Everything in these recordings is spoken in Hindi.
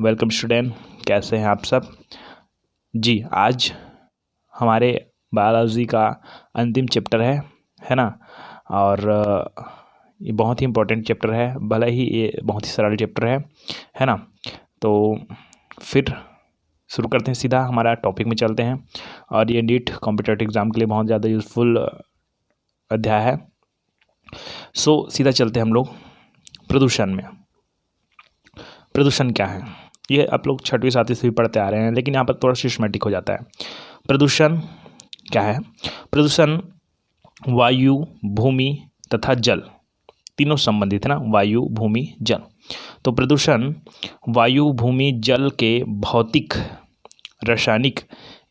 वेलकम स्टूडेंट, कैसे हैं आप सब। जी, आज हमारे बायोलॉजी का अंतिम चैप्टर है ना। और ये बहुत ही इम्पोर्टेंट चैप्टर है, भले ही ये बहुत ही सरल चैप्टर है ना। तो फिर शुरू करते हैं, सीधा हमारा टॉपिक में चलते हैं। और ये नीट कॉम्पिटिटिव एग्ज़ाम के लिए बहुत ज़्यादा यूज़फुल अध्याय है। सीधा चलते हैं हम लोग प्रदूषण में। प्रदूषण क्या है, ये आप लोग 6वीं 7वीं से भी पढ़ते आ रहे हैं, लेकिन यहाँ पर थोड़ा सिस्टमैटिक हो जाता है। प्रदूषण क्या है? प्रदूषण वायु, भूमि तथा जल तीनों संबंधित है ना, वायु, भूमि, जल। तो प्रदूषण वायु, भूमि, जल के भौतिक, रासायनिक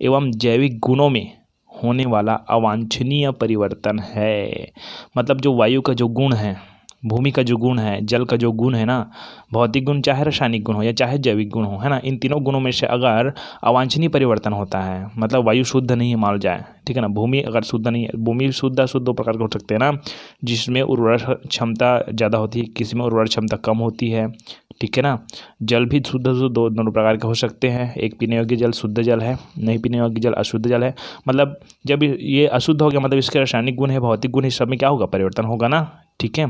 एवं जैविक गुणों में होने वाला अवांछनीय परिवर्तन है। मतलब जो वायु का जो गुण है, भूमि का जो गुण है, जल का जो गुण है ना, भौतिक गुण चाहे रासायनिक गुण हो या चाहे जैविक गुण हो, है ना, इन तीनों गुणों में से अगर अवांछनीय परिवर्तन होता है, मतलब वायु शुद्ध नहीं है मान जाए, ठीक है ना, भूमि अगर शुद्ध नहीं है, भूमि शुद्ध अशुद्ध दो प्रकार के हो सकते हैं ना, जिसमें उर्वरक क्षमता ज़्यादा होती है, किसी में उर्वरक क्षमता कम होती है, ठीक है ना। जल भी शुद्ध अशुद्ध दोनों प्रकार के हो सकते हैं। एक पीने योग्य जल शुद्ध जल है, नहीं पीने योग्य जल अशुद्ध जल है। मतलब जब ये अशुद्ध हो गया, मतलब इसके रासायनिक गुण है, भौतिक गुण, इस सब में क्या होगा, परिवर्तन होगा ना, ठीक है।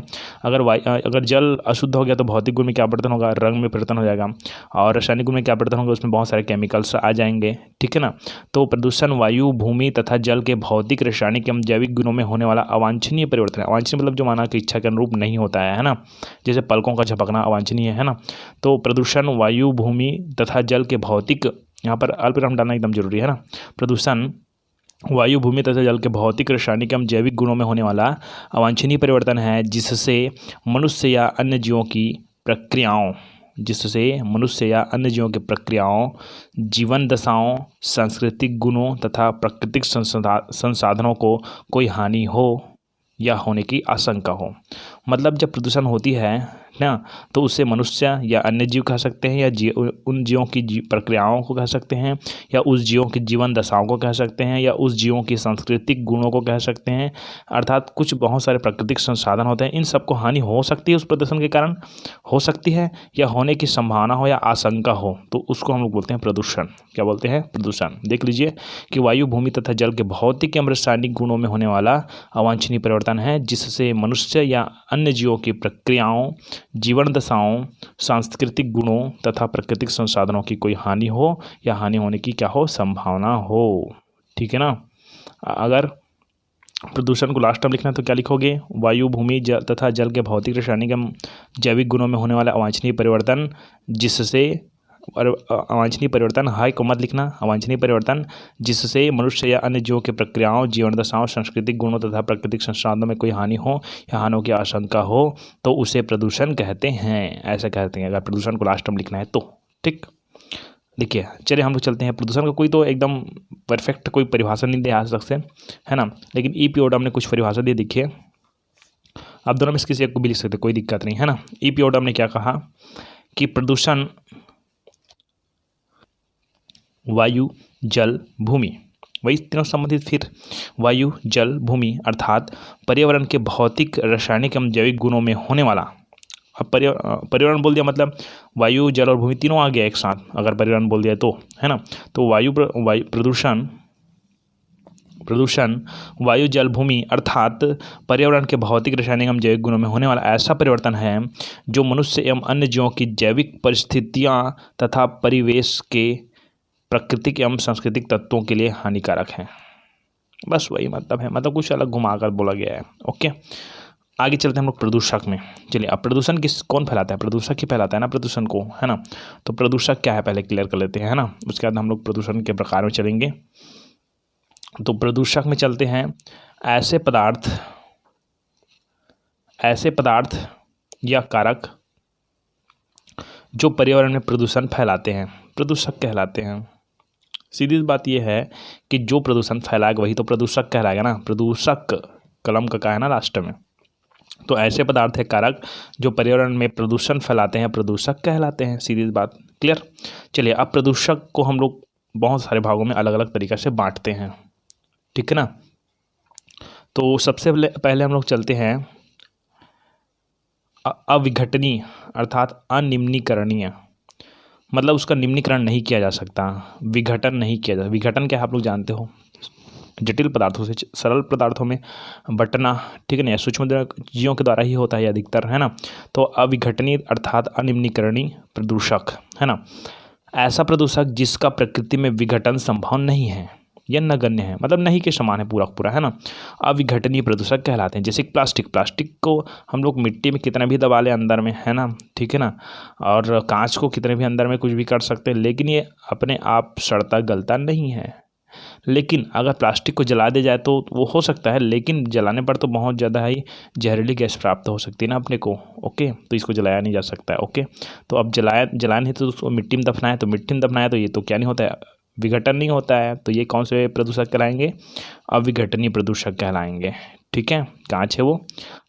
अगर जल अशुद्ध हो गया तो भौतिक गुण में क्या परिवर्तन होगा, रंग में परिवर्तन हो जाएगा, और रासायनिक गुण में क्या परिवर्तन होगा, उसमें बहुत सारे केमिकल्स आ जाएंगे, ठीक है ना। तो प्रदूषण वायु, भूमि तथा जल के भौतिक, रासायनिक एवं जैविक गुणों में होने वाला अवांछनीय परिवर्तन है। अवांछनीय मतलब जो मानव की इच्छा के अनुरूप नहीं होता है ना, जैसे पलकों का झपकना अवांछनीय है ना। तो प्रदूषण वायु, भूमि तथा जल के भौतिक, यहाँ पर अल्पविराम डालना एकदम जरूरी है ना। प्रदूषण वायु, भूमि तथा जल के भौतिक, रासायनिक एवं जैविक गुणों में होने वाला अवांछनीय परिवर्तन है, जिससे मनुष्य या अन्य जीवों की प्रक्रियाओं, जीवन दशाओं, सांस्कृतिक गुणों तथा प्राकृतिक संसाधनों को कोई हानि हो या होने की आशंका हो। मतलब जब प्रदूषण होती है ना, तो उससे मनुष्य या अन्य जीव कह सकते हैं, या उन जीवों की प्रक्रियाओं को कह सकते हैं, या उस जीवों की जीवन दशाओं को कह सकते हैं, या उस जीवों की सांस्कृतिक गुणों को कह सकते हैं। अर्थात कुछ बहुत सारे प्राकृतिक संसाधन होते हैं, इन सबको हानि हो सकती है उस प्रदूषण के कारण, हो सकती है, या होने की संभावना हो या आशंका हो, तो उसको हम लोग बोलते हैं प्रदूषण। क्या बोलते हैं? प्रदूषण। देख लीजिए कि वायु, भूमि तथा जल के भौतिक एवं रासायनिक गुणों में होने वाला अवांछनीय परिवर्तन है, जिससे मनुष्य या अन्य जीवों की प्रक्रियाओं, जीवन दशाओं, सांस्कृतिक गुणों तथा प्राकृतिक संसाधनों की कोई हानि हो या हानि होने की क्या हो, संभावना हो, ठीक है ना। अगर प्रदूषण को लास्ट टर्म लिखना है तो क्या लिखोगे, वायु, भूमि तथा जल के भौतिक, रासायनिक एवं जैविक गुणों में होने वाला अवांछनीय परिवर्तन, जिससे अवांछनीय परिवर्तन, हाई को मत लिखना, अवांछनीय परिवर्तन जिससे मनुष्य या अन्य जीवों की प्रक्रियाओं, जीवन दशाओं, सांस्कृतिक गुणों तथा प्राकृतिक संसाधनों में कोई हानि हो या हानि की आशंका हो, तो उसे प्रदूषण कहते हैं, ऐसा कहते हैं, अगर प्रदूषण को लास्ट टर्म लिखना है तो, ठीक। देखिए, चलिए हम लोग चलते हैं। प्रदूषण का कोई तो एकदम परफेक्ट कोई परिभाषा नहीं दे आज तक से, है ना, लेकिन ईपीओडम ने कुछ परिभाषा दी। देखिए, आप दोनों में से किसी एक को भी लिख सकते, कोई दिक्कत नहीं है ना। ईपीओडम ने क्या कहा कि प्रदूषण वायु, जल, भूमि, वही तीनों संबंधित, फिर वायु, जल, भूमि अर्थात पर्यावरण के भौतिक, रासायनिक एवं जैविक गुणों में होने वाला। अब पर्यावरण बोल दिया मतलब वायु, जल और भूमि तीनों आ गया एक साथ, अगर पर्यावरण बोल दिया तो, है ना। तो प्रदूषण वायु, जल, भूमि अर्थात पर्यावरण के भौतिक, रासायनिक एवं जैविक गुणों में होने वाला ऐसा परिवर्तन है जो मनुष्य एवं अन्य जीवों की जैविक परिस्थितियां तथा परिवेश के प्राकृतिक एवं सांस्कृतिक तत्वों के लिए हानिकारक है। बस वही मतलब है, मतलब कुछ अलग घुमाकर बोला गया है। ओके, आगे चलते हैं हम लोग प्रदूषक में। चलिए, अब प्रदूषण कौन फैलाता है? प्रदूषक ही फैलाता है ना प्रदूषण को, है ना। तो प्रदूषक क्या है पहले क्लियर कर लेते हैं, है ना, उसके बाद हम लोग प्रदूषण के प्रकार में चलेंगे। तो प्रदूषक में चलते हैं, ऐसे पदार्थ या कारक जो पर्यावरण में प्रदूषण फैलाते हैं, प्रदूषक कहलाते हैं। सीधी बात यह है कि जो प्रदूषण फैलाएगा वही तो प्रदूषक कहलाएगा ना। प्रदूषक कलम का है ना लास्ट में। तो ऐसे पदार्थ है कारक जो पर्यावरण में प्रदूषण फैलाते हैं, प्रदूषक कहलाते हैं। सीधी बात, क्लियर। चलिए, अब प्रदूषक को हम लोग बहुत सारे भागों में अलग अलग तरीक़े से बांटते हैं, ठीक है ना। तो सबसे पहले हम लोग चलते हैं अविघटनीय अर्थात अनिम्नीकरणीय मतलब उसका निम्नीकरण नहीं किया जा सकता, विघटन नहीं किया जा। विघटन क्या है आप लोग जानते हो, जटिल पदार्थों से सरल पदार्थों में बंटना, ठीक है ना, सूक्ष्म जीवों के द्वारा ही होता है अधिकतर, है ना। तो अविघटनीय अर्थात अनिम्नीकरणीय प्रदूषक, है ना, ऐसा प्रदूषक जिसका प्रकृति में विघटन संभव नहीं है, यह नगण्य है, मतलब नहीं के समान है पूरा पूरा, है ना। अविघटनीय प्रदूषक कहलाते हैं। जैसे प्लास्टिक को हम लोग मिट्टी में कितना भी दबा लें अंदर में, है ना, ठीक है ना, और कांच को कितने भी अंदर में कुछ भी कर सकते हैं, लेकिन ये अपने आप सड़ता गलता नहीं है। लेकिन अगर प्लास्टिक को जला दिया जाए तो वो हो सकता है, लेकिन जलाने पर तो बहुत ज़्यादा ही जहरीली गैस प्राप्त हो सकती है ना अपने को। ओके, तो इसको जलाया नहीं जा सकता है। ओके, तो अब जलाया नहीं तो उसको मिट्टी में दफनाया, तो ये तो क्या नहीं होता है, विघटन नहीं होता है। तो ये कौन से प्रदूषक कहलाएंगे, अविघटनीय प्रदूषक कहलाएंगे। ठीक है, कांच है वो।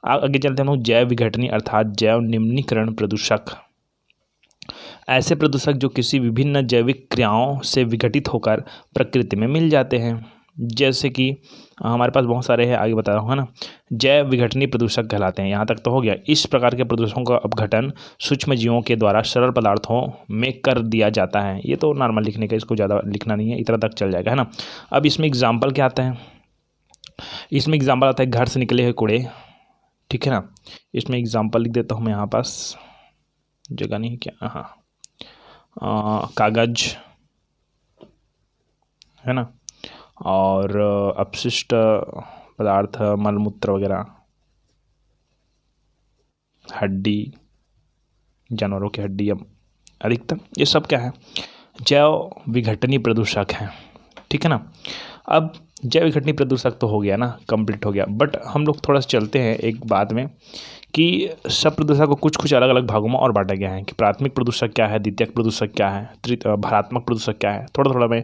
आगे चलते हैं हम लोग जैव विघटनीय अर्थात जैव निम्नीकरण प्रदूषक। ऐसे प्रदूषक जो किसी विभिन्न जैविक क्रियाओं से विघटित होकर प्रकृति में मिल जाते हैं, जैसे कि हमारे पास बहुत सारे हैं, आगे बता रहा हूँ, है ना। जैव विघटनीय प्रदूषक कहलाते हैं। यहाँ तक तो हो गया। इस प्रकार के प्रदूषकों का अपघटन सूक्ष्म जीवों के द्वारा सरल पदार्थों में कर दिया जाता है। ये तो नॉर्मल लिखने का, इसको ज़्यादा लिखना नहीं है, इतना तक चल जाएगा, है ना। अब इसमें एग्जाम्पल क्या आता है, इसमें एग्जाम्पल आता है घर से निकले हुए कूड़े, ठीक है ना। इसमें एग्जाम्पल लिख देता हूँ मैं, यहाँ पास जगह नहीं है क्या, हाँ, कागज, है ना, और अपशिष्ट पदार्थ, मलमूत्र वगैरह, हड्डी, जानवरों की हड्डी, अधिकतर ये सब क्या है, जैव विघटनीय प्रदूषक हैं। ठीक है ना। अब जैव विघटनीय प्रदूषक तो हो गया ना, कंप्लीट हो गया। बट हम लोग थोड़ा सा चलते हैं एक बाद में कि सब प्रदूषक को कुछ कुछ अलग अलग भागों में और बांटा गया है कि प्राथमिक प्रदूषक क्या है, द्वितीयक प्रदूषक क्या है, भरात्मक प्रदूषक क्या है। थोड़ा थोड़ा मैं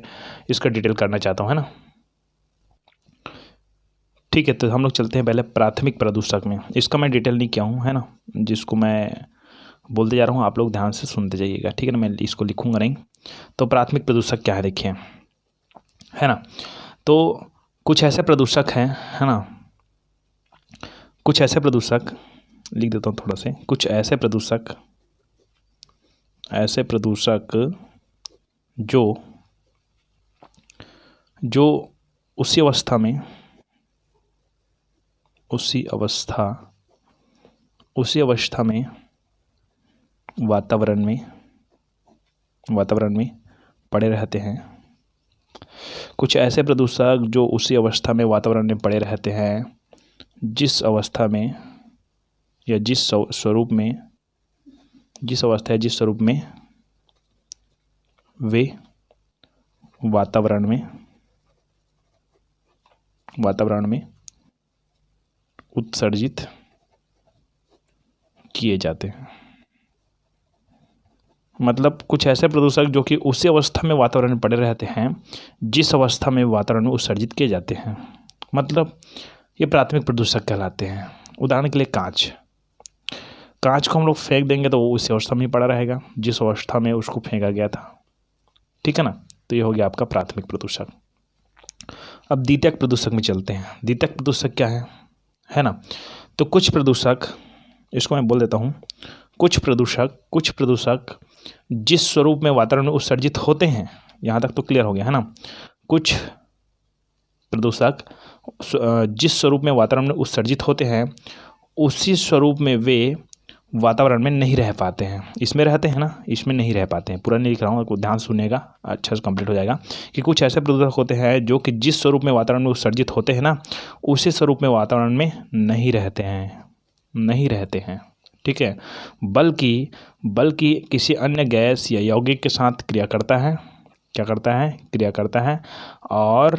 इसका डिटेल करना चाहता हूँ, है ना। ठीक है, तो हम लोग चलते हैं पहले प्राथमिक प्रदूषक में। इसका मैं डिटेल नहीं किया हूँ, है ना, जिसको मैं बोलते जा रहा हूँ, आप लोग ध्यान से सुनते जाइएगा, ठीक है ना। मैं इसको लिखूँगा नहीं। तो प्राथमिक प्रदूषक क्या है देखिए, है ना। तो कुछ ऐसे प्रदूषक हैं, है ना, कुछ ऐसे प्रदूषक, लिख देता हूँ थोड़ा से, कुछ ऐसे प्रदूषक जो उसी अवस्था में वातावरण में पड़े रहते हैं। कुछ ऐसे प्रदूषक जो उसी अवस्था में वातावरण में पड़े रहते हैं, जिस अवस्था में या जिस स्वरूप में वे वातावरण में उत्सर्जित किए जाते हैं। मतलब कुछ ऐसे प्रदूषक जो कि उसी अवस्था में वातावरण में पड़े रहते हैं जिस अवस्था में वातावरण में उत्सर्जित किए जाते हैं, मतलब ये प्राथमिक प्रदूषक कहलाते हैं। उदाहरण के लिए कांच को हम लोग फेंक देंगे तो वो उसी अवस्था में ही पड़ा रहेगा जिस अवस्था में उसको फेंका गया था, ठीक है ना। तो ये हो गया आपका प्राथमिक प्रदूषक। अब द्वितीयक प्रदूषक में चलते हैं। द्वितीयक प्रदूषक क्या है ना। तो कुछ प्रदूषक, इसको मैं बोल देता हूँ, कुछ प्रदूषक जिस स्वरूप में वातावरण में उत्सर्जित होते हैं, यहाँ तक तो क्लियर हो गया, है ना। कुछ प्रदूषक जिस स्वरूप में वातावरण में उत्सर्जित होते हैं उसी स्वरूप में वे वातावरण में नहीं रह पाते हैं। इसमें रहते हैं ना, इसमें नहीं रह पाते हैं। पूरा नहीं लिख रहा हूँ, ध्यान सुनिएगा, अच्छा से कंप्लीट हो जाएगा। कि कुछ ऐसे प्रदूषक होते हैं जो कि जिस स्वरूप में वातावरण में उत्सर्जित होते हैं ना, उसी स्वरूप में वातावरण में नहीं रहते हैं, ठीक है, बल्कि किसी अन्य गैस या यौगिक के साथ क्रिया करता है और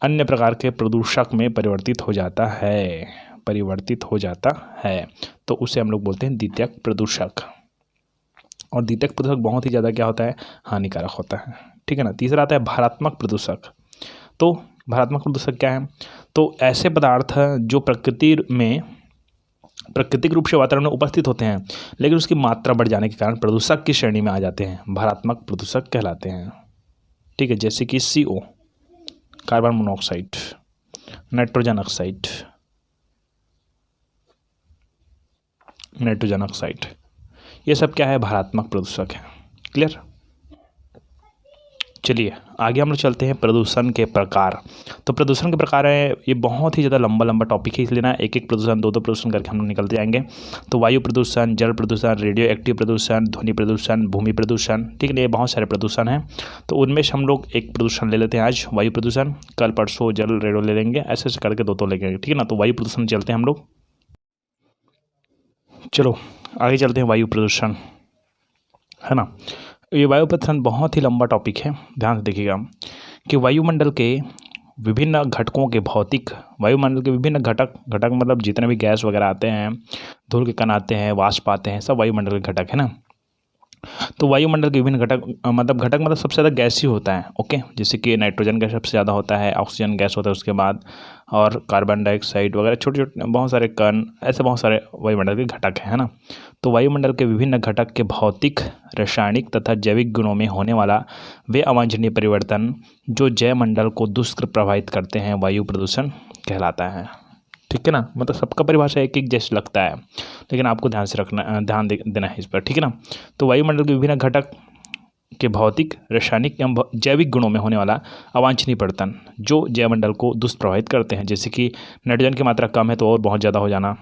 अन्य प्रकार के प्रदूषक में परिवर्तित हो जाता है। तो उसे हम लोग बोलते हैं द्वितीयक प्रदूषक। और द्वितीयक प्रदूषक बहुत ही ज़्यादा क्या होता है, हानिकारक होता है, ठीक है ना। तीसरा आता है भारात्मक प्रदूषक। तो भारात्मक प्रदूषक क्या है, तो ऐसे पदार्थ जो प्राकृतिक रूप से वातावरण में उपस्थित होते हैं लेकिन उसकी मात्रा बढ़ जाने के कारण प्रदूषक की श्रेणी में आ जाते हैं, भारात्मक प्रदूषक कहलाते हैं, ठीक है। जैसे कि CO, carbon monoxide, nitrogen oxide, ये सब क्या है, भारात्मक प्रदूषक है। क्लियर। चलिए आगे हम लोग चलते हैं प्रदूषण के प्रकार। तो प्रदूषण के प्रकार है, ये बहुत ही ज़्यादा लंबा टॉपिक है, इसलिए ना एक एक प्रदूषण दो प्रदूषण करके हम लोग निकलते जाएंगे। तो वायु प्रदूषण, जल प्रदूषण, रेडियो एक्टिव प्रदूषण, ध्वनि प्रदूषण, भूमि प्रदूषण, ठीक है, ये बहुत सारे प्रदूषण हैं। तो उनमें से हम लोग एक प्रदूषण ले लेते हैं आज, वायु प्रदूषण। कल परसों जल रेडियो ले लेंगे, ऐसे ऐसे करके दो लेंगे, ठीक है ना। तो वायु प्रदूषण चलते हैं हम लोग। चलो आगे चलते हैं, वायु प्रदूषण, है ना। ये वायु प्रदूषण बहुत ही लंबा टॉपिक है, ध्यान से देखिएगा कि वायुमंडल के विभिन्न घटकों के भौतिक, वायुमंडल के विभिन्न घटक मतलब जितने भी गैस वगैरह आते हैं, धूल के कण आते हैं, वाष्प आते हैं, सब वायुमंडल के घटक है ना। तो वायुमंडल के विभिन्न घटक मतलब सबसे ज़्यादा गैस ही होता है, ओके। जैसे कि नाइट्रोजन गैस सबसे ज़्यादा होता है, ऑक्सीजन गैस होता है उसके बाद, और कार्बन डाइऑक्साइड वगैरह छोटे छोटे बहुत सारे कण, ऐसे बहुत सारे वायुमंडल के घटक हैं, है ना। तो वायुमंडल के विभिन्न घटक के भौतिक, रासायनिक तथा जैविक गुणों में होने वाला वे अवांछनीय परिवर्तन जो जैवमंडल को दुष्कर प्रभावित करते हैं, वायु प्रदूषण कहलाता है, ठीक है ना। मतलब सबका परिभाषा एक जैसे लगता है, लेकिन आपको ध्यान से रखना, देना है इस पर, ठीक है ना। तो वायुमंडल के विभिन्न घटक के भौतिक, रासायनिक एवं जैविक गुणों में होने वाला अवांछनीय परिवर्तन जो जैवमंडल को दुष्प्रभावित करते हैं, जैसे कि नाइट्रोजन की मात्रा कम है तो और बहुत ज़्यादा हो जाना,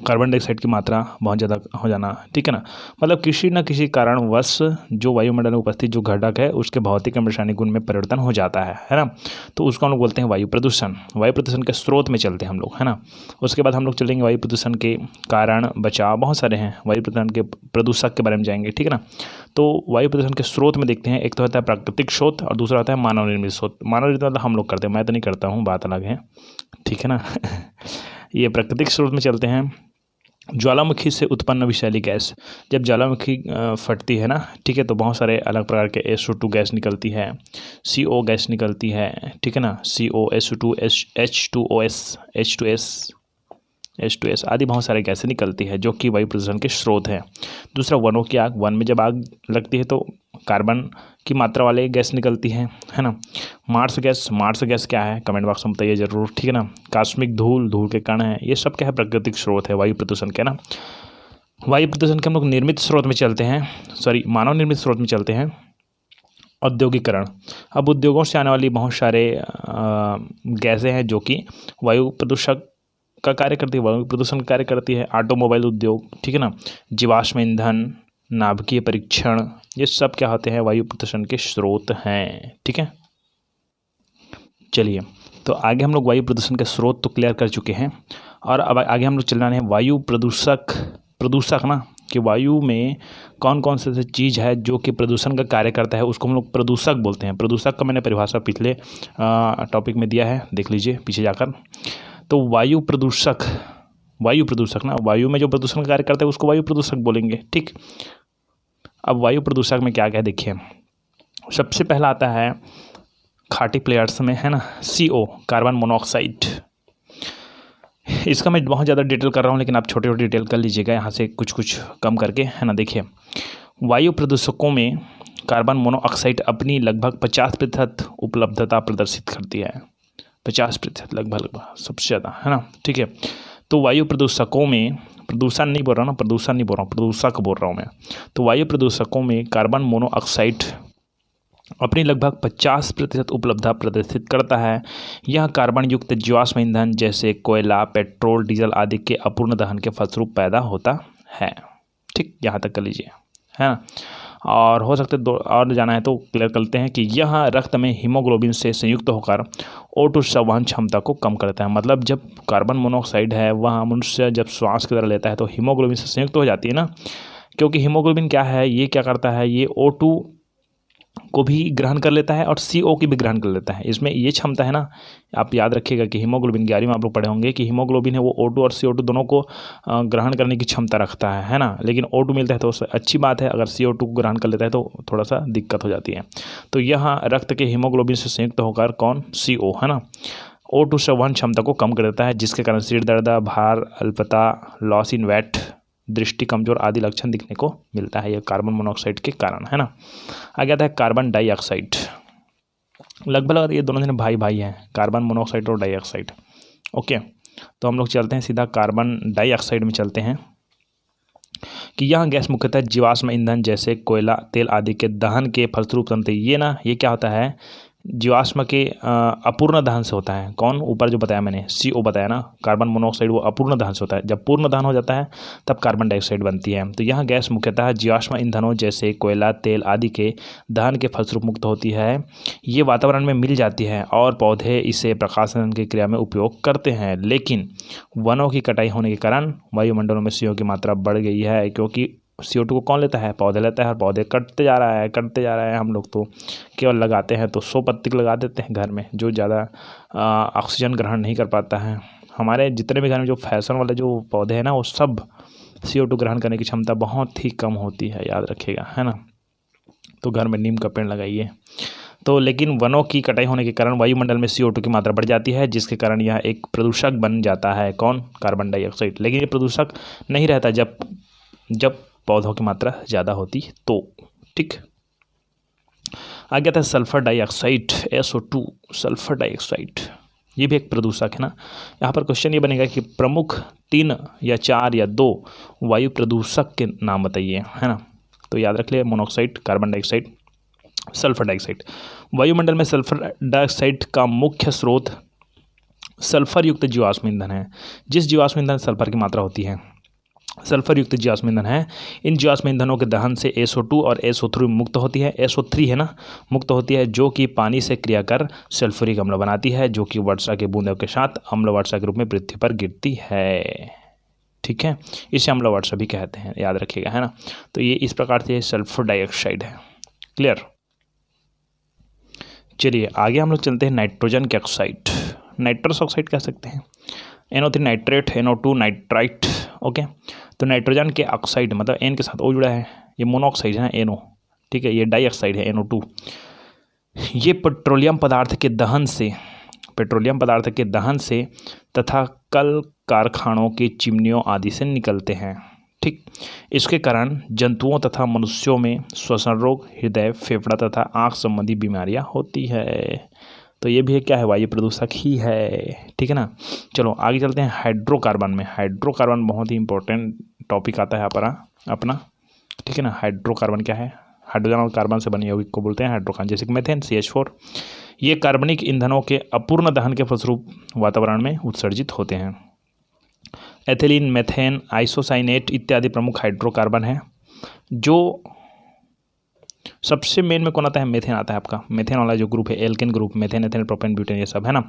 कार्बन डाइऑक्साइड की मात्रा बहुत ज़्यादा हो जाना, ठीक है ना। मतलब किसी न किसी कारणवश जो वायुमंडल में उपस्थित जो घटक है उसके भौतिक एवं रासायनिक गुण में परिवर्तन हो जाता है ना। तो उसको हम लोग बोलते हैं वायु प्रदूषण। वायु प्रदूषण के स्रोत में चलते हैं हम लोग, है ना। उसके बाद हम लोग चलेंगे वायु प्रदूषण के कारण, बचाव, बहुत सारे हैं। वायु प्रदूषण के प्रदूषक के बारे में जाएंगे, ठीक है ना। तो वायु प्रदूषण के स्रोत में देखते हैं, एक तो होता है प्राकृतिक स्रोत और दूसरा होता है मानव निर्मित स्रोत। मानव निर्मित मतलब हम लोग करते हैं, मैं तो नहीं करता हूँ, बात अलग है, ठीक है ना। ये प्राकृतिक स्रोत में चलते हैं। ज्वालामुखी से उत्पन्न विषैली गैस, जब ज्वालामुखी फटती है ना, ठीक है, तो बहुत सारे अलग प्रकार के SO2 गैस निकलती है, CO गैस निकलती है, ठीक है ना। CO, SO2, H2OS, H2S आदि बहुत सारे गैसें निकलती है जो कि वायु प्रदूषण के स्रोत हैं। दूसरा वनों की आग, वन में जब आग लगती है तो कार्बन की मात्रा वाले गैस निकलती है ना। मार्स गैस क्या है, कमेंट बॉक्स में बताइए जरूर, ठीक है ना। कास्मिक धूल के कण हैं, ये सब क्या है, प्राकृतिक स्रोत है वायु प्रदूषण के ना। वायु प्रदूषण के हम लोग निर्मित स्रोत में चलते हैं, मानव निर्मित स्रोत में चलते हैं। औद्योगिकरण, अब उद्योगों से आने वाली बहुत सारे गैसें हैं जो कि वायु प्रदूषक का कार्य करती है, वायु प्रदूषण का कार्य करती है। ऑटोमोबाइल उद्योग, ठीक है ना। जीवाश्म ईंधन, नाभिकीय परीक्षण, ये सब क्या होते हैं, वायु प्रदूषण के स्रोत हैं, ठीक है। चलिए तो आगे हम लोग वायु प्रदूषण के स्रोत तो क्लियर कर चुके हैं, और अब आगे हम लोग चलना है वायु प्रदूषक ना, कि वायु में कौन कौन से चीज़ है जो कि प्रदूषण का कार्य करता है, उसको हम लोग प्रदूषक बोलते हैं। प्रदूषक का मैंने परिभाषा पिछले टॉपिक में दिया है, देख लीजिए पीछे जाकर। तो वायु प्रदूषक ना, वायु में जो प्रदूषण का कार्य करता है उसको वायु प्रदूषक बोलेंगे, ठीक। अब वायु प्रदूषक में क्या क्या देखिए, सबसे पहला आता है खाटी प्लेयर्स में, है ना, CO, कार्बन मोनोऑक्साइड। इसका मैं बहुत ज़्यादा डिटेल कर रहा हूँ, लेकिन आप छोटे छोटे डिटेल कर लीजिएगा यहाँ से कुछ कम करके, है ना। देखिए वायु प्रदूषकों में कार्बन मोनोऑक्साइड अपनी लगभग 50% उपलब्धता प्रदर्शित करती है, 50% लगभग सबसे ज़्यादा, है ना, ठीक है। तो वायु प्रदूषकों में, प्रदूषक बोल रहा हूँ मैं। तो वायु प्रदूषकों में कार्बन मोनोऑक्साइड अपनी लगभग 50% उपलब्धता प्रदर्शित करता है। यह कार्बन युक्त जीवाश्म ईंधन जैसे कोयला, पेट्रोल, डीजल आदि के अपूर्ण दहन के फलस्वरूप पैदा होता है, ठीक, यहाँ तक कर लीजिए, है ना। और हो सकता है दो और जाना है तो क्लियर करते हैं कि यह रक्त में हीमोग्लोबिन से संयुक्त होकर O2 संवहन क्षमता को कम करता है। मतलब जब कार्बन मोनोऑक्साइड है वह मनुष्य जब श्वास की तरह लेता है तो हीमोग्लोबिन से संयुक्त हो जाती है ना, क्योंकि हीमोग्लोबिन क्या है, ये क्या करता है, ये O2 को भी ग्रहण कर लेता है और CO की भी ग्रहण कर लेता है। इसमें ये क्षमता है ना, आप याद रखिएगा कि हीमोग्लोबिन 11वीं में आप लोग पढ़े होंगे कि हीमोग्लोबिन है वो O2 और CO2 दोनों को ग्रहण करने की क्षमता रखता है ना। लेकिन O2 मिलता है तो अच्छी बात है, अगर CO2 को ग्रहण कर लेता है तो थोड़ा सा दिक्कत हो जाती है। तो यहाँ रक्त के हीमोग्लोबिन से संयुक्त होकर कौन, CO, है ना, O2 संवहन क्षमता को कम कर देता है, जिसके कारण सिर दर्द, भार, अल्पता, लॉस इन वेट, दृष्टि कमजोर आदि लक्षण दिखने को मिलता है, यह कार्बन मोनोऑक्साइड के कारण, है ना। आगे आता है कार्बन डाइऑक्साइड। लगभग ये दोनों जने भाई हैं, कार्बन मोनोऑक्साइड और डाइऑक्साइड, ओके। तो हम लोग चलते हैं सीधा कार्बन डाइऑक्साइड में चलते हैं कि यह गैस मुख्यतः जीवाश्म ईंधन जैसे कोयला, तेल आदि के दहन के फलस्वरूप बनती है। ये क्या होता है, जीवाश्म के अपूर्ण दहन से होता है। कौन, ऊपर जो बताया मैंने CO बताया ना, कार्बन मोनोऑक्साइड, वो अपूर्ण दहन से होता है। जब पूर्ण दहन हो जाता है तब कार्बन डाइऑक्साइड बनती है। तो यह गैस मुख्यतः जीवाश्म ईंधनों जैसे कोयला, तेल आदि के दहन के फलस्वरूप मुक्त होती है। ये वातावरण में मिल जाती है और पौधे इसे प्रकाशन की क्रिया में उपयोग करते हैं। लेकिन वनों की कटाई होने के कारण वायुमंडलों में CO की मात्रा बढ़ गई है, क्योंकि CO2 को कौन लेता है, पौधे लेता है, और पौधे कटते जा रहा है। हम लोग तो केवल लगाते हैं तो 100 पत्ती लगा देते हैं घर में, जो ज़्यादा ऑक्सीजन ग्रहण नहीं कर पाता है। हमारे जितने भी घर में जो फैशन वाले जो पौधे हैं ना, वो सब CO2 ग्रहण करने की क्षमता बहुत ही कम होती है, याद रखिएगा, है ना। तो घर में नीम का पेड़ लगाइए। तो लेकिन वनों की कटाई होने के कारण वायुमंडल में CO2 की मात्रा बढ़ जाती है, जिसके कारण यह एक प्रदूषक बन जाता है। कौन, कार्बन डाइऑक्साइड। लेकिन ये प्रदूषक नहीं रहता जब पौधों की मात्रा ज़्यादा होती तो। ठीक, आगे आता है sulphur dioxide, SO2, sulphur dioxide. ये भी एक प्रदूषक है ना। यहाँ पर क्वेश्चन ये बनेगा कि प्रमुख 3 या 4 या 2 वायु प्रदूषक के नाम बताइए, है ना। तो याद रख लिया, monoxide, carbon dioxide, sulphur dioxide. वायुमंडल में सल्फर डाइऑक्साइड का मुख्य स्रोत सल्फर युक्त जीवाश्म ईंधन है। जिस जीवाश्म ईंधन सल्फर की मात्रा होती है, सल्फर युक्त जीवाश्म ईंधन है। इन जीवाश्म ईंधनों के दहन से SO2 और SO3 मुक्त होती है। SO3 है ना, मुक्त होती है, जो कि पानी से क्रिया कर सल्फ्यूरिक अम्ल बनाती है, जो कि वर्षा के बूंदों के साथ अम्ल वर्षा के रूप में पृथ्वी पर गिरती है। ठीक है, इसे अम्ल वर्षा भी कहते हैं, याद रखिएगा, है ना। तो ये इस प्रकार से सल्फर डाइऑक्साइड है। क्लियर। चलिए आगे हम लोग चलते हैं नाइट्रोजन के ऑक्साइड, नाइट्रस ऑक्साइड कह सकते हैं। NO3 nitrate, NO2 nitrite. Okay, तो नाइट्रोजन के ऑक्साइड मतलब N के साथ O जुड़ा है, ये मोनोऑक्साइड है ना, NO। ठीक है, ये डाइऑक्साइड है, NO2। ये पेट्रोलियम पदार्थ के दहन से तथा कल कारखानों की चिमनियों आदि से निकलते हैं। ठीक, इसके कारण जंतुओं तथा मनुष्यों में श्वसन रोग, हृदय, फेफड़ा तथा आँख संबंधी बीमारियां होती है। तो ये भी क्या है, वायु प्रदूषक ही है। ठीक है ना। चलो आगे चलते हैं हाइड्रोकार्बन में। हाइड्रोकार्बन बहुत ही इंपॉर्टेंट टॉपिक आता है अपना। ठीक है ना। हाइड्रोकार्बन क्या है, हाइड्रोजन और कार्बन से बनी हुई को बोलते हैं हाइड्रोकार्बन, जैसे कि मीथेन, CH4। ये कार्बनिक ईंधनों के अपूर्ण दहन के फलस्वरूप वातावरण में उत्सर्जित होते हैं। एथिलीन, मेथेन, आइसोसाइनेट इत्यादि प्रमुख हाइड्रोकार्बन हैं। जो सबसे मेन में कौन आता है, मेथेन आता है आपका। मेथेन वाला जो ग्रुप है, alkane group, methane, ethanol, propane, butane, ये सब है ना।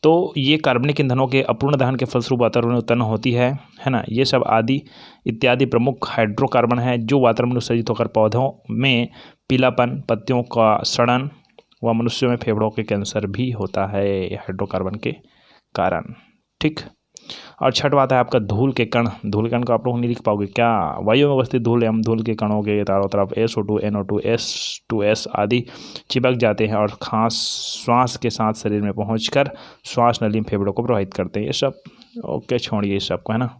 तो ये कार्बनिक ईंधनों के अपूर्ण दहन के फलस्वरूप वातावरण में उत्पन्न होती है ना। ये सब आदि इत्यादि प्रमुख हाइड्रोकार्बन है, जो वातावरण में उत्सर्जित होकर पौधों में पीलापन, पत्तियों का सड़न व मनुष्यों में फेफड़ों के कैंसर भी होता है हाइड्रोकार्बन के कारण। ठीक, और छठवां आता है आपका धूल के कण। धूल के कण को आप लोग नहीं लिख पाओगे क्या, वायु में अवस्थित धूल एवं धूल के कणों के चारों तरफ SO2, NO2, H2S आदि चिपक जाते हैं और श्वास के साथ शरीर में पहुंचकर श्वास नली में फेफड़ों को प्रभावित करते हैं। ये सब ओके, छोड़िए इस सब को, है ना।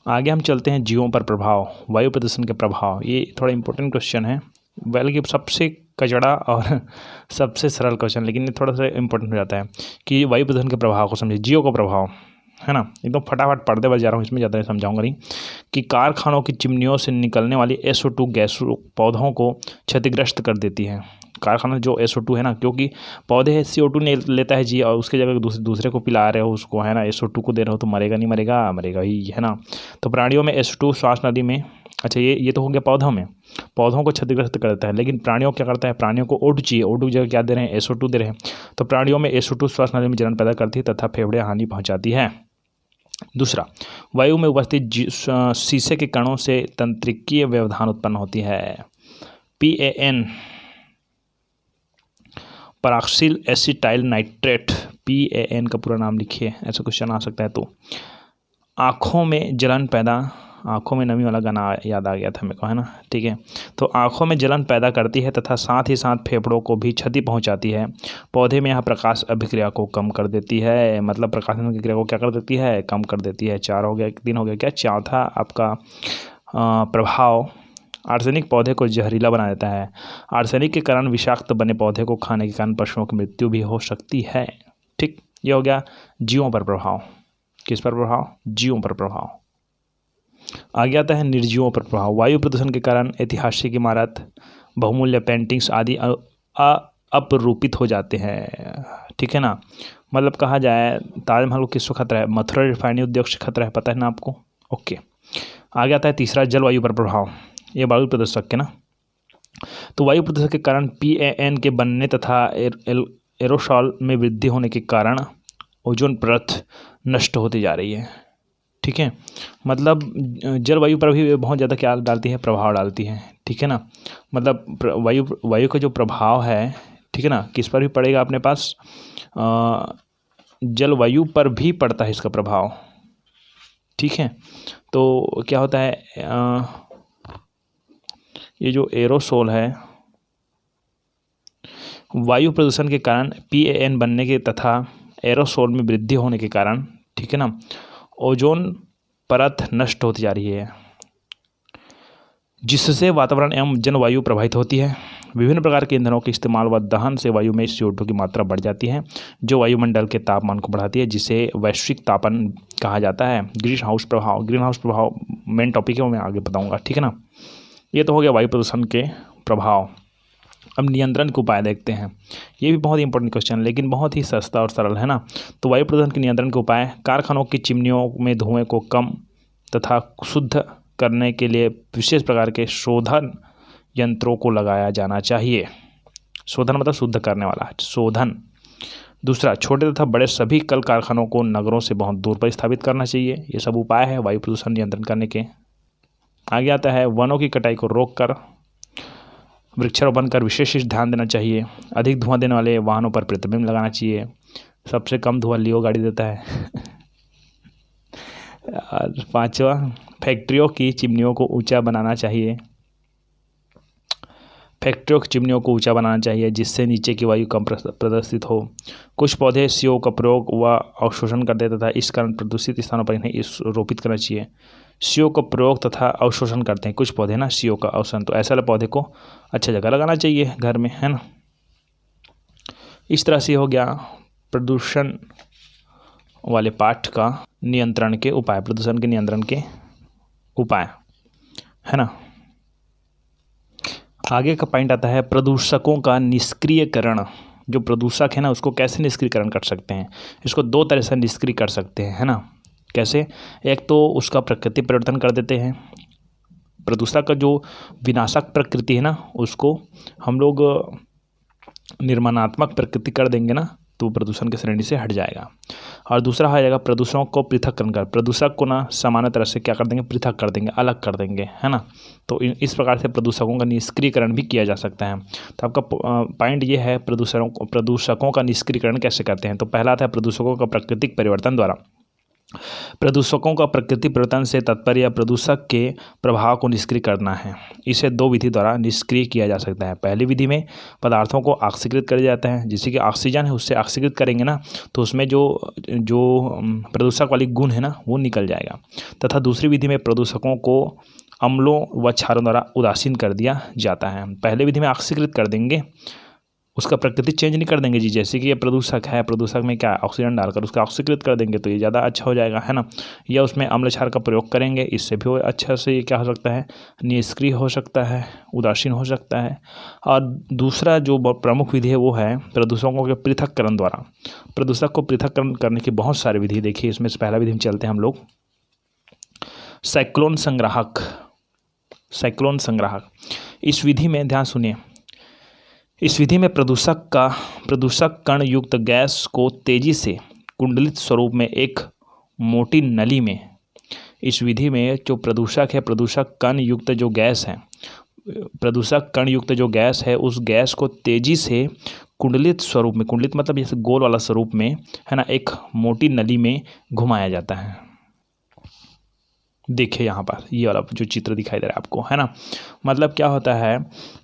आगे हम चलते हैं जीवों पर प्रभाव, वायु प्रदूषण के प्रभाव। ये थोड़ा इंपॉर्टेंट क्वेश्चन है, बल्कि सबसे कचड़ा और सबसे सरल क्वेश्चन, लेकिन ये थोड़ा सा इंपॉर्टेंट हो जाता है कि वायु प्रदूषण के प्रभाव को समझिए। जीवों का प्रभाव, है ना, एकदम फटाफट पढ़ते बच जा रहा हूँ, इसमें ज़्यादा समझाऊंगा नहीं। कि कारखानों की चिमनियों से निकलने वाली SO2 गैस पौधों को क्षतिग्रस्त कर देती है। कारखाना जो SO2 है ना, क्योंकि पौधे CO2 नहीं लेता है जी, और उसके जगह दूसरे को पिला रहे हो उसको, है ना, SO2 को दे रहे हो, तो मरेगा नहीं, मरेगा ही, है ना। तो प्राणियों में SO2 श्वास नली में, अच्छा ये तो हो गया पौधों में, पौधों को क्षतिग्रस्त कर देता है। लेकिन प्राणियों क्या करता है, प्राणियों को O2 चाहिए, O2 की जगह क्या दे रहे हैं, SO2 दे रहे हैं। तो प्राणियों में SO2 श्वास नली में जलन पैदा करती है तथा फेफड़े हानि पहुँचाती है। दूसरा, वायु में उपस्थित शीशे के कणों से तंत्रिकीय व्यवधान उत्पन्न होती है। PAN, परऑक्सिल एसिटाइल नाइट्रेट, PAN का पूरा नाम लिखिए, ऐसा क्वेश्चन आ सकता है। तो आँखों में जलन पैदा, आँखों में नमी वाला गाना याद आ गया था मेरे को, है ना। ठीक है, तो आँखों में जलन पैदा करती है तथा साथ ही साथ फेफड़ों को भी क्षति पहुंचाती है। पौधे में यह प्रकाश अभिक्रिया को कम कर देती है, मतलब प्रकाशन की क्रिया को क्या कर देती है, कम कर देती है। 4 हो गया, 3 हो गया, क्या चौथा आपका प्रभाव, आर्सेनिक पौधे को जहरीला बना देता है। आर्सेनिक के कारण विषाक्त बने पौधे को खाने के कारण पशुओं की मृत्यु भी हो सकती है। ठीक, ये हो गया जीवों पर प्रभाव। किस पर प्रभाव, जीवों पर प्रभाव। आगे आता है निर्जीवों पर प्रभाव। वायु प्रदूषण के कारण ऐतिहासिक इमारत, बहुमूल्य पेंटिंग्स आदि अपरूपित हो जाते हैं, ठीक है ना। मतलब कहा जाए ताजमहल को किसको खतरा है? मथुरा रिफाइनरी उद्योग से खतरा है, पता है ना आपको। ओके, आगे आता है तीसरा जलवायु पर प्रभाव। ये वायु प्रदूषक के ना, तो वायु प्रदूषण के कारण PAN के बनने तथा एरोसॉल में वृद्धि होने के कारण ओजोन परत नष्ट होती जा रही है, ठीक है। मतलब जलवायु पर भी बहुत ज़्यादा क्या डालती है? प्रभाव डालती है, ठीक है ना। मतलब वायु का जो प्रभाव है, ठीक है ना, किस पर भी पड़ेगा अपने पास? जलवायु पर भी पड़ता है इसका प्रभाव, ठीक है। तो क्या होता है, ये जो एरोसोल है, वायु प्रदूषण के कारण PAN बनने के तथा एरोसोल में वृद्धि होने के कारण, ठीक है ना, ओजोन परत नष्ट होती जा रही है, जिससे वातावरण एवं जलवायु प्रभावित होती है। विभिन्न प्रकार के ईंधनों के इस्तेमाल व दहन से वायु में CO2 की मात्रा बढ़ जाती है, जो वायुमंडल के तापमान को बढ़ाती है, जिसे वैश्विक तापन कहा जाता है। ग्रीन हाउस प्रभाव मेन टॉपिक है, वो मैं आगे बताऊंगा, ठीक है ना। ये तो हो गया वायु प्रदूषण के प्रभाव। अब नियंत्रण के उपाय देखते हैं। ये भी बहुत इंपॉर्टेंट क्वेश्चन, लेकिन बहुत ही सस्ता और सरल है ना। तो वायु प्रदूषण के नियंत्रण के उपाय: कारखानों की चिमनियों में धुएं को कम तथा शुद्ध करने के लिए विशेष प्रकार के शोधन यंत्रों को लगाया जाना चाहिए। शोधन मतलब शुद्ध करने वाला, शोधन। दूसरा, छोटे तथा बड़े सभी कल कारखानों को नगरों से बहुत दूर पर स्थापित करना चाहिए। ये सब उपाय है वायु प्रदूषण नियंत्रण करने के। आगे आता है वनों की कटाई को रोककर वृक्षारोपण कर विशेष ध्यान देना चाहिए। अधिक धुआं देने वाले वाहनों पर प्रतिबंध लगाना चाहिए। सबसे कम धुआं लियो गाड़ी देता है। और पांचवा, फैक्ट्रियों की चिमनियों को ऊंचा बनाना चाहिए। फैक्ट्रियों की चिमनियों को ऊंचा बनाना चाहिए, जिससे नीचे की वायु कम प्रदर्शित हो। कुछ पौधे CO का प्रयोग व अवशोषण कर देते तथा इस कारण प्रदूषित स्थानों पर इन्हें रोपित करना चाहिए। CO का प्रयोग तथा अवशोषण करते हैं कुछ पौधे ना, CO का अवशोषण, तो ऐसे वाले पौधे को अच्छा जगह लगाना चाहिए घर में, है ना। इस तरह से हो गया प्रदूषण वाले पाठ का नियंत्रण के उपाय, प्रदूषण के नियंत्रण के उपाय, है ना। आगे का पॉइंट आता है प्रदूषकों का निष्क्रियकरण। जो प्रदूषक है ना, उसको कैसे निष्क्रियकरण कर सकते हैं? इसको दो तरह से निष्क्रिय कर सकते हैं, है ना। कैसे? एक तो उसका प्रकृति परिवर्तन कर देते हैं। प्रदूषक का जो विनाशक प्रकृति है ना, उसको हम लोग निर्माणात्मक प्रकृति कर देंगे ना, तो प्रदूषण की श्रेणी से हट जाएगा। और दूसरा हो जाएगा प्रदूषकों को पृथक्करण कर। प्रदूषक को ना सामान्य तरह से क्या कर देंगे? पृथक कर देंगे, अलग कर देंगे, है ना। तो इस प्रकार से प्रदूषकों का निष्क्रियकरण भी किया जा सकता है। तो आपका पॉइंट ये है प्रदूषकों का निष्क्रियकरण कैसे करते हैं। तो पहला आता है प्रदूषकों का प्राकृतिक परिवर्तन द्वारा। प्रदूषकों का प्रकृति परिवर्तन से तात्पर्य या प्रदूषक के प्रभाव को निष्क्रिय करना है। इसे दो विधि द्वारा निष्क्रिय किया जा सकता है। पहली विधि में पदार्थों को ऑक्सीकृत किया जाता है, जैसे कि ऑक्सीजन है, उससे ऑक्सीकृत करेंगे ना, तो उसमें जो प्रदूषक वाली गुण है ना, वो निकल जाएगा। तथा दूसरी विधि में प्रदूषकों को अम्लों व क्षारों द्वारा उदासीन कर दिया जाता है। पहले विधि में ऑक्सीकृत कर देंगे, उसका प्रकृति चेंज नहीं कर देंगे जी। जैसे कि ये प्रदूषक है, प्रदूषक में क्या ऑक्सीजन डालकर उसका ऑक्सीकृत कर देंगे, तो ये ज़्यादा अच्छा हो जाएगा, है ना। या उसमें अम्ल क्षार का प्रयोग करेंगे, इससे भी अच्छा से ये क्या हो सकता है? निष्क्रिय हो सकता है, उदासीन हो सकता है। और दूसरा जो प्रमुख विधि है वो है प्रदूषकों के पृथक्करण द्वारा। प्रदूषक को पृथक्करण करने की बहुत सारी विधि देखिए। इसमें से पहला विधि में चलते हैं हम लोग, साइक्लोन संग्राहक। साइक्लोन संग्राहक, इस विधि में ध्यान सुनिए, इस विधि में प्रदूषक कण युक्त गैस को तेजी से कुंडलित स्वरूप में एक मोटी नली में, इस विधि में जो प्रदूषक है, प्रदूषक कण युक्त जो गैस है, प्रदूषक कण युक्त जो गैस है, उस गैस को तेजी से कुंडलित स्वरूप में, कुंडलित मतलब जैसे गोल वाला स्वरूप में, है ना, एक मोटी नली में घुमाया जाता है। देखिए यहाँ पर ये वाला जो चित्र दिखाई दे रहा है आपको, है ना। मतलब क्या होता है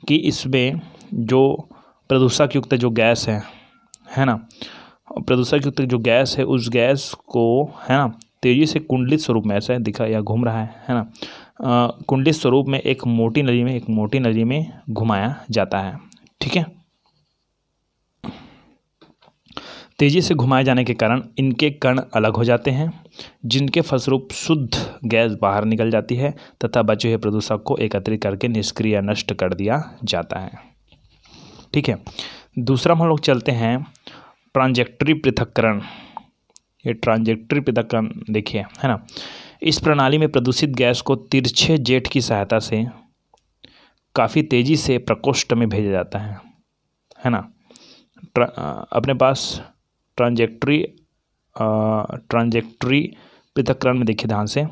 कि इसमें जो प्रदूषक युक्त जो गैस है ना, प्रदूषक युक्त जो गैस है, उस गैस को, है ना, तेजी से कुंडलित स्वरूप में ऐसा दिखा या घूम रहा है ना, कुंडलित स्वरूप में एक मोटी नली में घुमाया जाता है, ठीक है। तेज़ी से घुमाए जाने के कारण इनके कण अलग हो जाते हैं, जिनके फलस्वरूप शुद्ध गैस बाहर निकल जाती है तथा बचे हुए प्रदूषक को एकत्रित करके निष्क्रिय नष्ट कर दिया जाता है। ठीक है, दूसरा हम लोग चलते हैं ट्रांजेक्टरी पृथक्करण। ये ट्रांजेक्टरी पृथक्करण देखिए, है ना। इस प्रणाली में प्रदूषित गैस को तिरछे जेट की सहायता से काफ़ी तेज़ी से प्रकोष्ठ में भेजा जाता है ना। अपने पास ट्रांजेक्टरी पृथक्करण में देखिए ध्यान से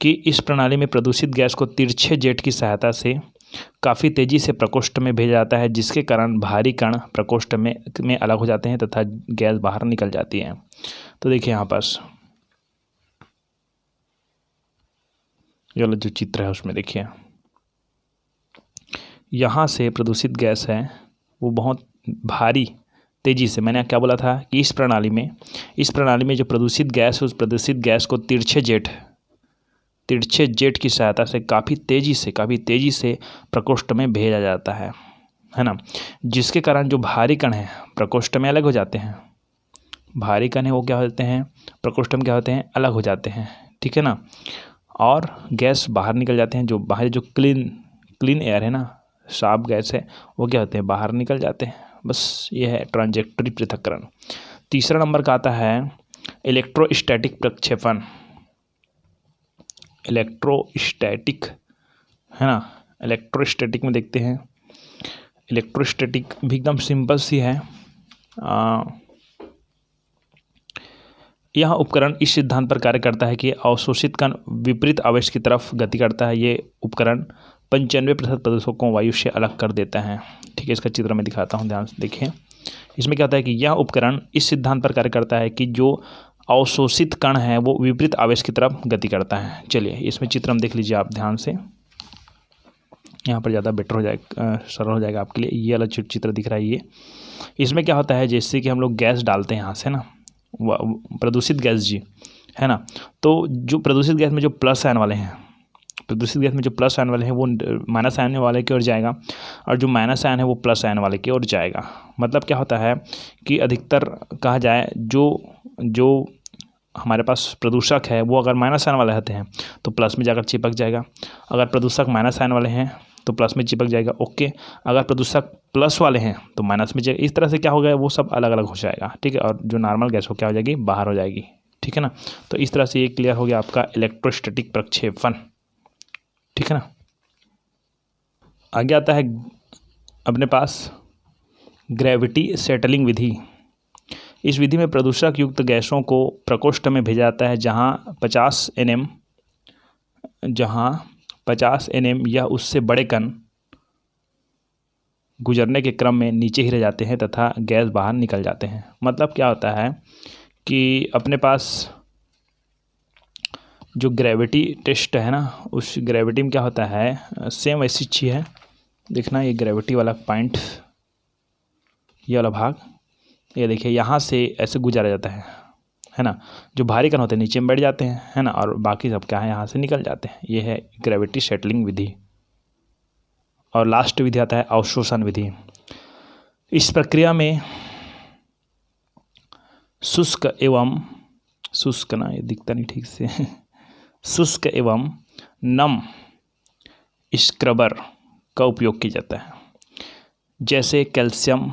कि इस प्रणाली में प्रदूषित गैस को तिरछे जेट की सहायता से काफ़ी तेज़ी से प्रकोष्ठ में भेजा जाता है, जिसके कारण भारी कण प्रकोष्ठ में अलग हो जाते हैं तथा गैस बाहर निकल जाती है। तो देखिए यहाँ पास ये जो चित्र है उसमें देखिए, यहाँ से प्रदूषित गैस है वो बहुत भारी तेज़ी से, मैंने क्या बोला था कि इस प्रणाली में जो प्रदूषित गैस है उस प्रदूषित गैस को तिरछे जेट की सहायता से काफ़ी तेज़ी से प्रकोष्ठ में भेजा जाता है ना, जिसके कारण जो भारी कण हैं प्रकोष्ठ में अलग हो जाते हैं। भारी कण है वो क्या होते हैं, प्रकोष्ठ में क्या होते हैं, अलग हो जाते हैं। ठीक है ना, और गैस बाहर निकल जाते हैं। जो बाहर जो क्लीन एयर है ना, साफ गैस है, वो क्या होते हैं, बाहर निकल जाते हैं। बस ये है ट्रांजेक्टरी पृथक्करण। तीसरा नंबर का आता है इलेक्ट्रोस्टैटिक प्रक्षेपण। इलेक्ट्रोस्टैटिक, है ना। इलेक्ट्रोस्टैटिक में देखते हैं, इलेक्ट्रोस्टैटिक भी एकदम सिंपल सी है। यह उपकरण इस सिद्धांत पर कार्य करता है कि अवशोषित कण विपरीत आवेश की तरफ गति करता है। ये उपकरण 95% प्रदूषकों को वायु से अलग कर देता है। ठीक है, इसका चित्र मैं दिखाता हूँ, ध्यान से देखिए। इसमें क्या होता है कि यह उपकरण इस सिद्धांत पर कार्य करता है कि जो अवशोषित कण है वो विपरीत आवेश की तरफ गति करता है। चलिए इसमें चित्र हम देख लीजिए आप ध्यान से, यहाँ पर ज़्यादा बेटर हो जाएगा, सरल हो जाएगा आपके लिए। ये वाला चित्र दिख रहा है ये। इसमें क्या होता है, जैसे कि हम लोग गैस डालते हैं यहाँ से ना, प्रदूषित गैस जी, है ना। तो जो प्रदूषित गैस में जो प्लस आयन वाले हैं, वो माइनस आयन वाले की ओर जाएगा, और जो माइनस आयन है वो प्लस आयन वाले की ओर जाएगा। मतलब क्या होता है कि अधिकतर कहा जाए जो हमारे पास प्रदूषक है वो अगर माइनस आयन वाले होते हैं तो प्लस में जाकर चिपक जाएगा। अगर प्रदूषक माइनस आयन वाले हैं तो प्लस में चिपक जाएगा। ओके, अगर प्रदूषक प्लस वाले हैं तो माइनस में जाएगा। इस तरह से क्या हो गया, वो सब अलग अलग हो जाएगा। ठीक है, और जो नॉर्मल गैस हो क्या हो जाएगी, बाहर हो जाएगी। ठीक है ना। तो इस तरह से ये क्लियर हो गया आपका इलेक्ट्रोस्टैटिक प्रक्षेपण। ठीक है ना। आगे आता है अपने पास ग्रेविटी सेटलिंग विधि। इस विधि में प्रदूषक युक्त गैसों को प्रकोष्ठ में भेजा जाता है जहां 50 nm या उससे बड़े कण गुजरने के क्रम में नीचे ही रह जाते हैं तथा गैस बाहर निकल जाते हैं। मतलब क्या होता है कि अपने पास जो ग्रेविटी टेस्ट है ना, उस ग्रेविटी में क्या होता है, सेम ऐसी चीज़ है। देखना ये ग्रेविटी वाला पॉइंट, ये वाला भाग, ये देखिए यहाँ से ऐसे गुजारा जाता है ना। जो भारी कण होते हैं नीचे में बैठ जाते हैं, है ना, और बाकी सब क्या है यहाँ से निकल जाते हैं। ये है ग्रेविटी सेटलिंग विधि। और लास्ट विधि आता है अवशोषण विधि। इस प्रक्रिया में शुष्क ना, ये दिखता नहीं ठीक से शुष्क एवं नम स्क्रबर का उपयोग किया जाता है, जैसे कैल्शियम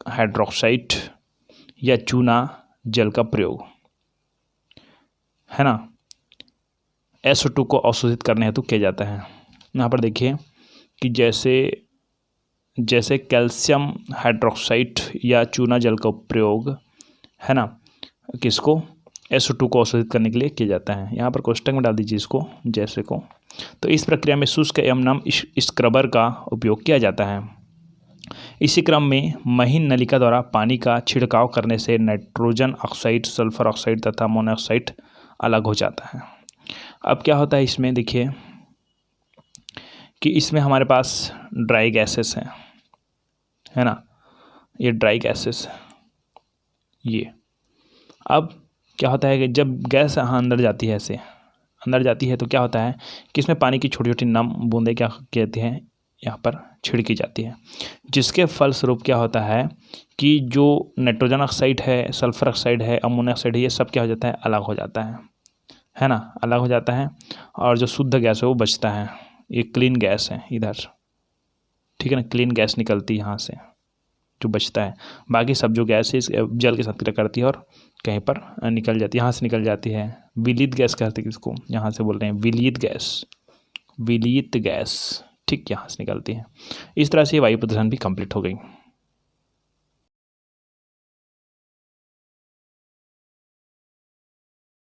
हाइड्रोक्साइड या चूना जल का प्रयोग, है ना, SO2 को अवशोषित करने हेतु किया जाता है। यहाँ पर देखिए कि जैसे कैल्शियम हाइड्रोक्साइड या चूना जल का प्रयोग, है ना, किसको, SO2 को अवशोषित करने के लिए किया जाता है। यहाँ पर कोष्टक में डाल दीजिए इसको, जैसे को। तो इस प्रक्रिया में शुष्क एवं नम स्क्रबर का उपयोग किया जाता है। इसी क्रम में महीन नलिका द्वारा पानी का छिड़काव करने से नाइट्रोजन ऑक्साइड, सल्फर ऑक्साइड तथा मोनोऑक्साइड अलग हो जाता है। अब क्या होता है इसमें, देखिए कि इसमें हमारे पास ड्राई गैसेस हैं, है ना, ये ड्राई गैसेस ये। अब क्या होता है कि जब गैस यहाँ अंदर जाती है, ऐसे अंदर जाती है, तो क्या होता है कि इसमें पानी की छोटी छोटी नम बूंदें क्या कहते हैं, यहाँ पर छिड़की जाती है, जिसके फलस्वरूप क्या होता है कि जो नाइट्रोजन ऑक्साइड है, सल्फर ऑक्साइड है, अमोनिया ऑक्साइड है, ये सब क्या हो जाता है, अलग हो जाता है ना, अलग हो जाता है। और जो शुद्ध गैस है वो बचता है, ये क्लीन गैस है इधर, ठीक है ना, क्लीन गैस निकलती है यहाँ से जो बचता है। बाकी सब जो गैस है इस जल के साथ क्रिया करती है और कहीं पर निकल जाती है, यहाँ से निकल जाती है। विलीत गैस कहते हैं किसको, यहाँ से बोल रहे हैं विलीत गैस, विलीत गैस, ठीक, यहाँ से निकलती है। इस तरह से वायु प्रदूषण भी कंप्लीट हो गई।